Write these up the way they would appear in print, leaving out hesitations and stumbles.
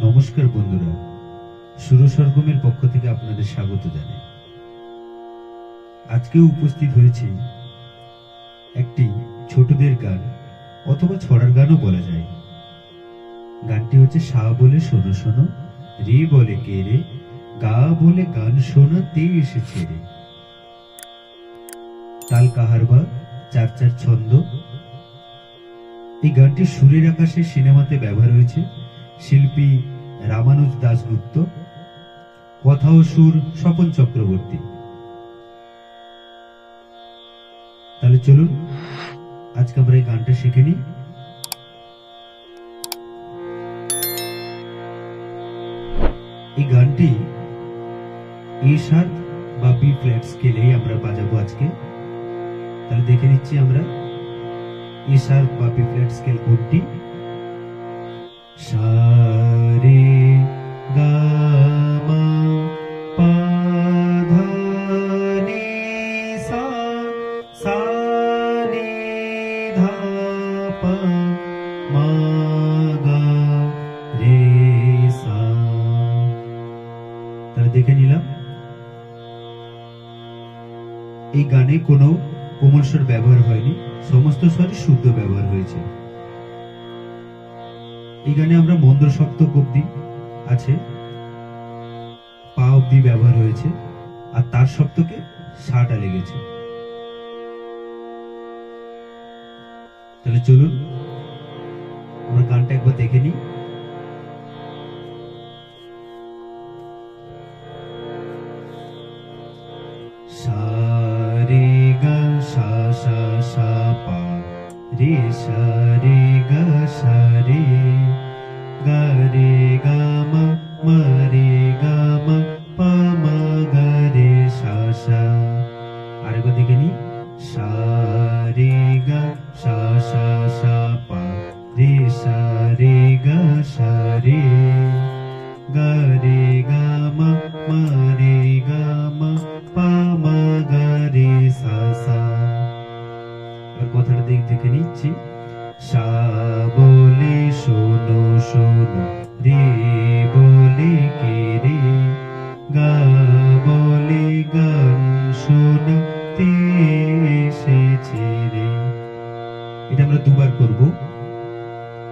নমস্কার বন্ধুরা, সুর সরগমের পক্ষ থেকে আপনাদের স্বাগত জানাই। আজকে উপস্থিত হয়েছে একটি ছোটদের গান অথবা ছড়ার গানও বলা যায়। গানটি হচ্ছে সা বলে শোনো শোনো, রে বলে কে রে, গা বলে গান শোনাতে এসেছে রে। তাল কাহারবা, চার চার ছন্দ। এই গানটি সুরের আকাশে সিনেমাতে ব্যবহার হয়েছে শিল্পী রামানুজ দাশগুপ্ত, কথা ও সুর স্বপন চক্রবর্তী। তাহলে চলুন আজকে আমরা এই গানটা শিখে নিই। এই গানটি এ শার্প বা বি ফ্ল্যাট স্কেলেই আমরা বাজাবো আজকে। তাহলে দেখে নিচ্ছি আমরা এ শার্প বা বি ফ্ল্যাট স্কেল কোডটি। সা রে গা মা পা ধা নি সা, সা নি ধা পা মা গা রে সা। তাহলে দেখে নিলাম এই গানে কোনো কোমল স্বর ব্যবহার হয়নি, সমস্ত স্বরই শুদ্ধ ব্যবহার হয়েছে। এই গানে আমরা মন্দ্র সপ্তক অব্দি আছে, পা অব্দি ব্যবহার হয়েছে, আর তার সপ্তকে সাটা লেগেছে। তাহলে চলুন আমরা গানটা একবার দেখে নিই। সা রে গা সা সা সা পা রে সা রে গা সা রে গা রে গা মা মা রে গা মা পা মা গা রে সা সা। আরেকবার দেখে নি। সা রে গা সা সা সা পা রে সা রে গা সা রে গা রে গা মা মা রে গা মা পা মা গা রে সা সা। এবার কথাটা দেখে নিচ্ছি। সা বলে শোনো শোনো, রে বলে কে রে, গা বলে গান শোনাতে এসেছে রে। এটা আমরা দুবার করব।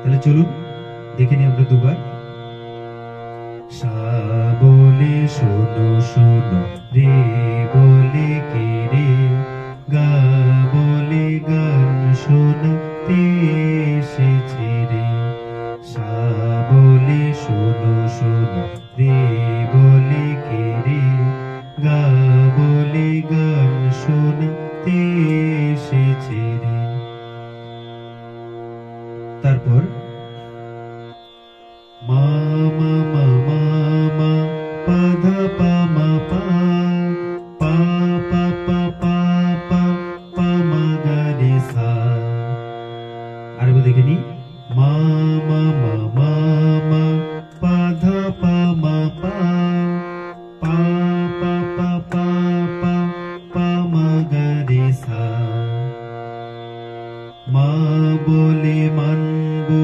তাহলে চলুন দেখে নিই আমরা দুবার। সা বলে শোনো শোনো, রে বলে কে রে, গা বলে গান শোনাতে এসেছে রে। সা বলে শোনো শোনো, রে বলে কে রে, গা বলে গান শোনাতে এসেছে রে। তারপর মা মা মা মা মা পা ধা পা মা পা পা পা পা পা পা পা মা গা রে সা। আরেকবার দেখে নি। মা মা মা মা মা পা ধা পা মা পা পা পা পা পা পা পা মা গা রে সা। মা বলে মানবো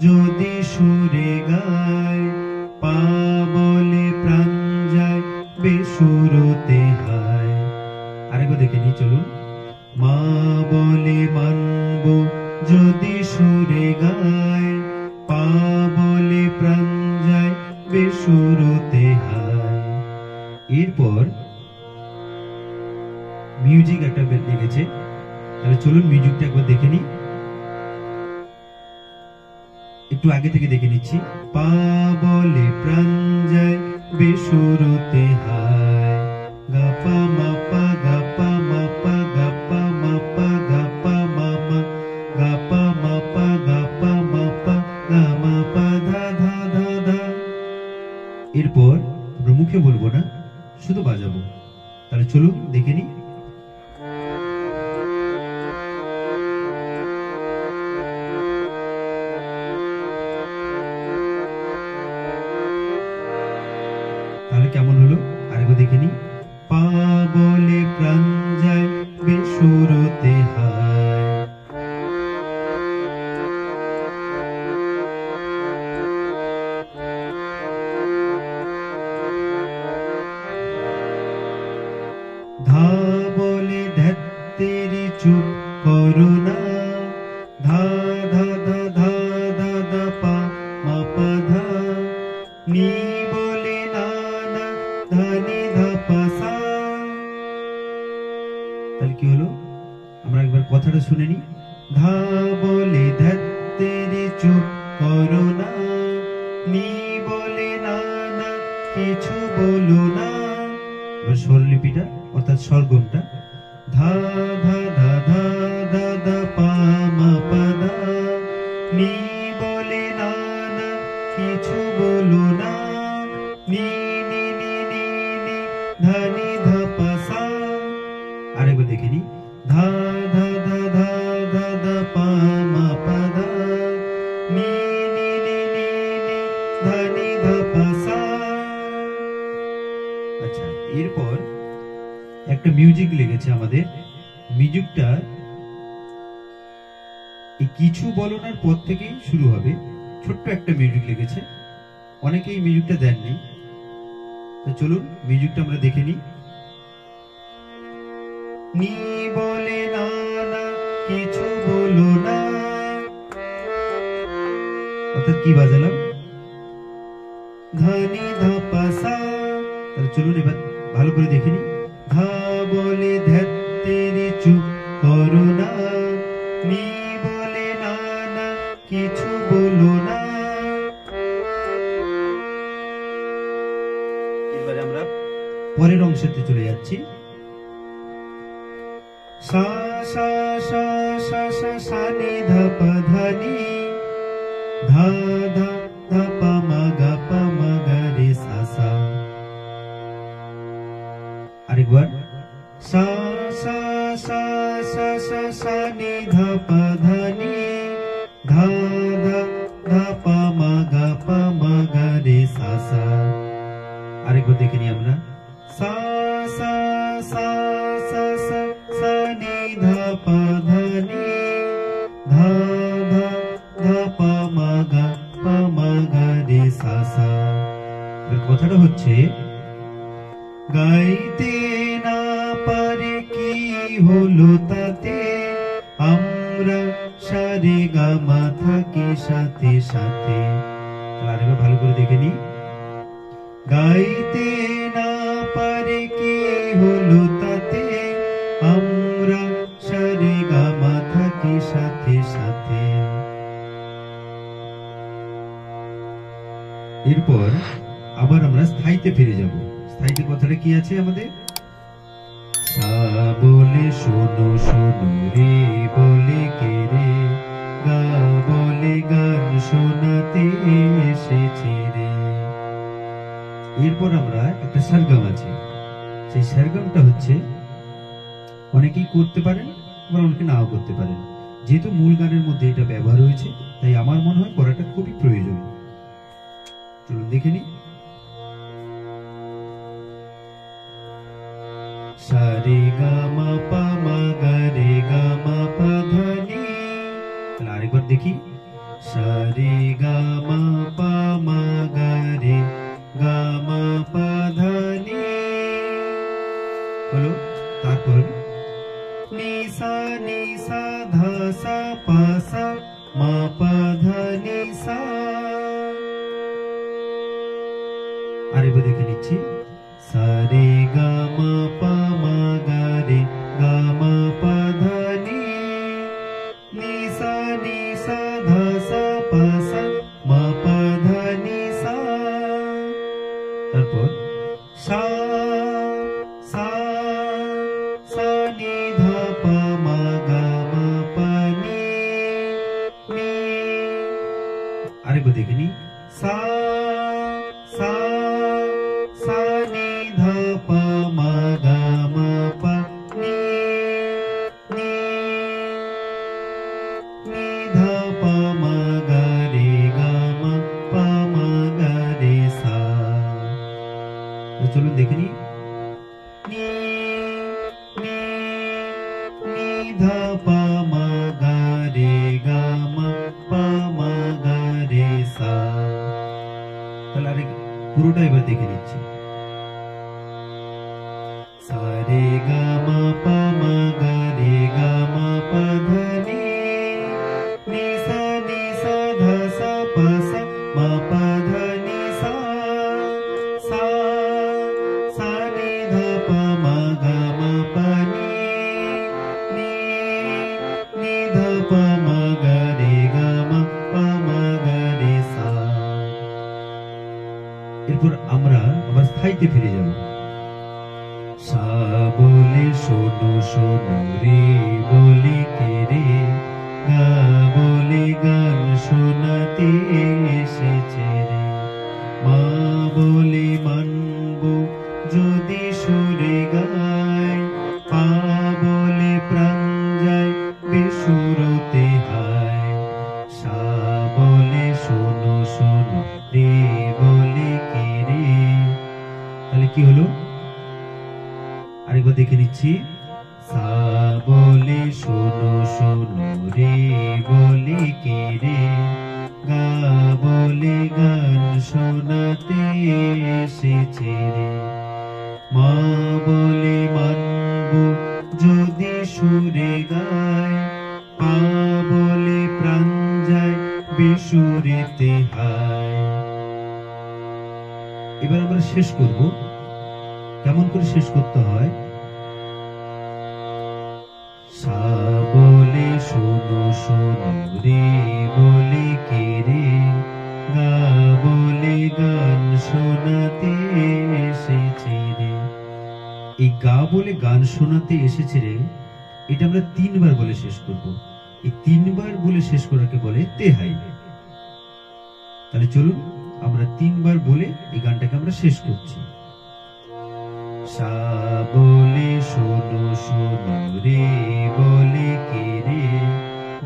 যদি সুরে গায়, পা বলে প্রাণ যায় বেসুরতে হায়। আরেকবার দেখে নি, চলুন। মা বলে মানবো যদি সুরে গায়, পা বলে প্রাণ যায় বেসুরতে হায়। এরপর মিউজিক একটা লেগেছে। তাহলে চলুন মিউজিকটা একবার দেখে নিই। একটু আগে থেকে দেখে নিচ্ছি। পা বলে প্রাণ যায় বেসুরতে হায়, গা পা মা পা গা পা মা পা গা পা মা পা গা পা মা মা গা পা মা পা গা পা মা পা গা মা পা ধা ধা ধা ধা। এরপর আমরা মুখে বলবো না, শুধু বাজাবো। তাহলে চলুন দেখে নিই। তাহলে কেমন হলো আরেকবার দেখে নি। পা বলে প্রাণ যায় বেসুরতে হায়। নি বলে না না কিছু বলো না। এবার স্বরলিপিটা অর্থাৎ স্বরগমটা ধা ধা ধা ধা ধা ধা পা মা পা ধা। নি বলে না না কিছু বলো না। নি নি নি নি নি ধা নি ধা পা সা। আরেকবার দেখে নি ধা ধা ধা ধা ধা ধা পা মা পা ধা। নি নি নি নি নি ধা নি ধা পা সা। আচ্ছা, এরপর একটা মিউজিক লেগেছে আমাদের। মিউজিকটা এই কিছু বলনার পর থেকেই শুরু হবে। ছোট্ট একটা মিউজিক লেগেছে, অনেকেই মিউজিকটা দেননি। তো চলুন মিউজিকটা আমরা দেখে নিই। নি বলে না না কিছু বলো না, অর্থাৎ কি বাজালাম ধা নি ধা পা সা। তাহলে চলুন এবার ভালো করে দেখে নিই। ধা বলে ধ্যাত তেরি চুপ করো না। নি বলে না না কিছু বলো না। এবারে আমরা পরের অংশতে চলে যাচ্ছি। সা সা সা সা সা সা নি ধা পা ধা নি ধা ধা ধা পা মা গা পা মা গা রে সা সা। আরেকবার সা সা সা সা সা সা নি ধা পা ধা নি ধা ধা ধা পা মা গা পা মা গা রে সা সা। আরেকবার দেখে নিই আমরা। সা সা সা সা সা সা নি ধা পা ধা নি ধা ধা ধা পা মা গা রে সা সা। কথাটা হচ্ছে গাইতে না পারে কি হলো তাতে, আমরা সারে গা মা থাকি সাথে সাথে। আরেকবার ভালো করে দেখে নি। গাইতে না পারে কি হলো তাতে, আমরা সারে গা মা থাকি সাথে সাথে। এরপর আবার আমরা স্থায়ীতে ফিরে যাব। স্থায়ীতে কথাটা কি আছে আমাদের? সা বলে শোনো শোনো, রে বলে কে রে, গা বলে গান শোনাতে এসেছে রে। এরপর আমরা একটা সরগম আছে, সেই সরগমটা হচ্ছে অনেকেই করতে পারেন, আবার অনেকে নাও করতে পারেন। যেহেতু মূল গানের মধ্যে এটা ব্যবহার হয়েছে, তাই আমার মনে হয় করাটা খুবই প্রয়োজন। চলুন দেখে নিই। সা রে গা মা পা মা গা রে গা মা পা ধা নি। তাহলে আরেকবার দেখি। সা রে গা মা পা মা গা রে গা মা পা ধা নি। হলো। তারপর নি সা ধা সা পা সা মা পা ধা নি সা। আরেকবার দেখে নিচ্ছি। সা রে গা মা পা মা গা রে গা মা পা ধা নি। নি সা ধা সা পা সা মা পা ধা নি সা। তারপর সা সা সা নি ধা পা মা গা মা পা নি নি। আরেকবার দেখে নি। সা সা সা নি ধা পা মা গা মা পা নি নি নি ধা পা মা গা রে গা মা পা মা গা রে সা। চলুন দেখে নি। নি নি নি ধা পা মা গা রে গা মা পা মা গা রে সা। তাহলে আরেক পুরোটা এবার দেখে নিচ্ছি। সা রে গা মা পা মা গা রে গা মা পা ধা নি। নি সা ধা সা পা সা মা পা ধা নি সা। সা সা নি ধা পা মা গা মা পা নি নি নি ধা পা মা গা রে গা মা পা মা গা রে সা। এরপর আমরা আবার স্থায়ীতে ফিরে যাব। সা বলে শোনো শোনো, রে বলে কে রে, গা বলে গান শোনাতে এসেছে রে, মা বলে মানব যদি সুরে গায়, পা বলে প্রাণ যায় বেসুরতে হায়, সা বলে শোনো শোনো, রে বলে কে রে। তাহলে কি হলো আরেকবার দেখে নিচ্ছি। সা বলে শোনো শোনো, রে বলে কে রে, গা বলে গান শোনাতে এসেছে রে, মা বলে মানব যদি সুরে গায়, পা বলে প্রাণ যায় বেসুরেতে হায়। এবার আমরা শেষ করব। কেমন করে শেষ করতে হয়? সা বলে শোনো শোনো, রে বলে কে রে, গা বলে গান শোনাতে এসেছে রে। এই গা বলে গান শোনাতে এসেছে রে, এটা আমরা 3 বার বলে শেষ করব। এই 3 বার বলে শেষ করাকে বলে তেহাই। তাহলে চলুন আমরা 3 বার বলে এই গানটাকে আমরা শেষ করছি। সা বলে শোনো শোনো, রে বলে কে রে,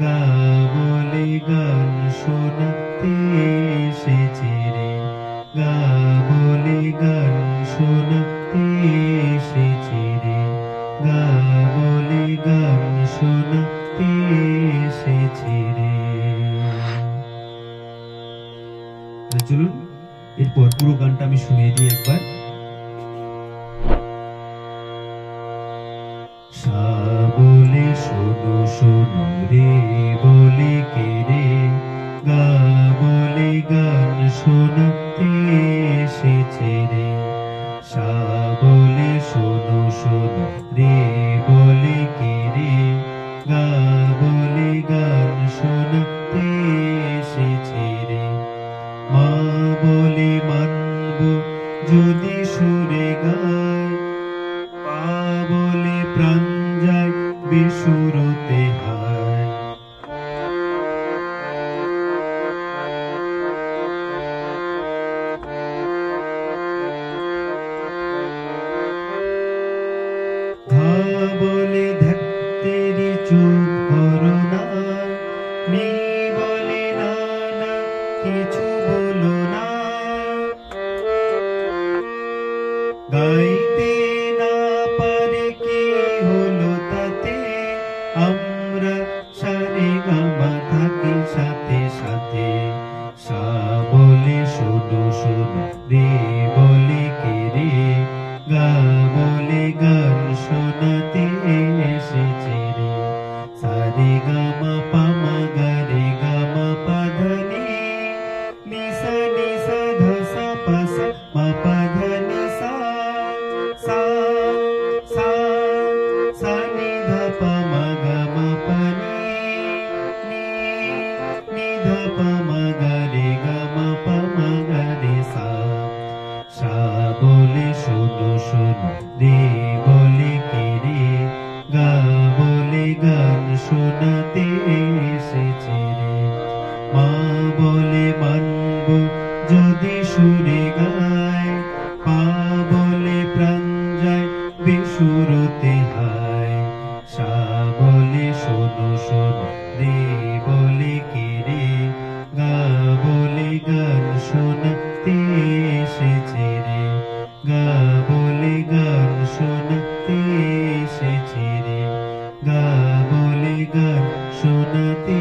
গা বলে গান শোনাতে এসেছে রে, গা বলে গান শোনাতে এসেছে রে, গা বলে গান শোনাতে এসেছে রে। চলুন এরপর পুরো গানটা আমি শুনিয়ে দিই একবার। সা বলে শোনো শোনো, রে বলে কে রে, গা বলে গান শোনাতে এসেছে রে, সা বলে শোনো শোনো, রে বলে কে রে, গা বলে গান শোনাতে এসেছে রে, মা বলে মানব যদি সুরে গায়, পা বলে প্রাণ যায় বেসুরতে হায়। ধা বলে ধ্যাত্তেরি চুপ করো না, নি বলে না না কিছু বলো না, গাইতে না পারে কি হলো তাতে, আমরা সারে গামা থাকি সাথে সাথে, সা বলে শোনো শোনো, রে বলে কে রে, গা বলে গান শোনাতে এসেছে রে, সারে গামা পামা গা রে গামা পা ধা নি, নিসা নিসা ধা সা পা সা মা পা ধা নি সা, সা সা সা নি ধা পা মা গা মা পা নি, নি নি ধা পা মা গা রে গা মা পা মা গা রে সা, সা বলে শোনো শোনো, রে বলে কে রে, গা বলে গান শোনাতে এসেছে রে, মা বলে মানব যদি সুরে গায়, পা বলে প্রাণ যায় বেসুরতে হায়, সা বলে শোনো শোনো, রে বলে কে রে, গা বলে গান শোনাতে এসেছে রে, গা বলে গান শোনাতে এসেছে রে, গা বলে গান শোনাতে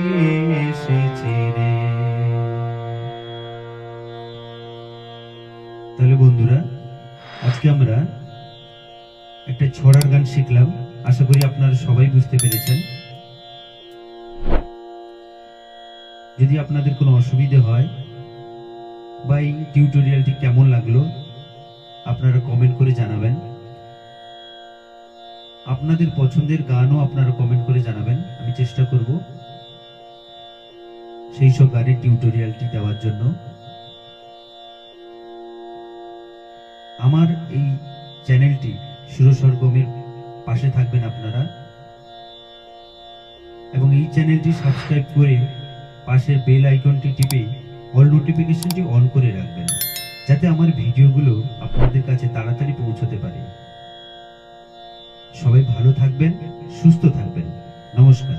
এসেছে রে। তাহলে বন্ধুরা আজকে আমরা একটা ছড়ার গান শিখলাম। আশা করি আপনারা সবাই বুঝতে পেরেছেন। যদি আপনাদের কোনো অসুবিধা হয় বা এই টিউটোরিয়ালটি কেমন লাগলো আপনারা কমেন্ট করে জানাবেন। আপনাদের পছন্দের গানও আপনারা কমেন্ট করে জানাবেন। আমি চেষ্টা করব সেই সব গানের টিউটোরিয়ালটি দেওয়ার জন্য। আমার এই চ্যানেলটি সুরসরগমের পাশে থাকবেন আপনারা, এবং এই চ্যানেলটি সাবস্ক্রাইব করে পাশের বেল আইকনটি টিপে অল নোটিফিকেশনটি অন করে রাখবেন, যাতে আমার ভিডিওগুলো আপনাদের কাছে তাড়াতাড়ি পৌঁছতে পারে। সবাই ভালো থাকবেন, সুস্থ থাকবেন। নমস্কার।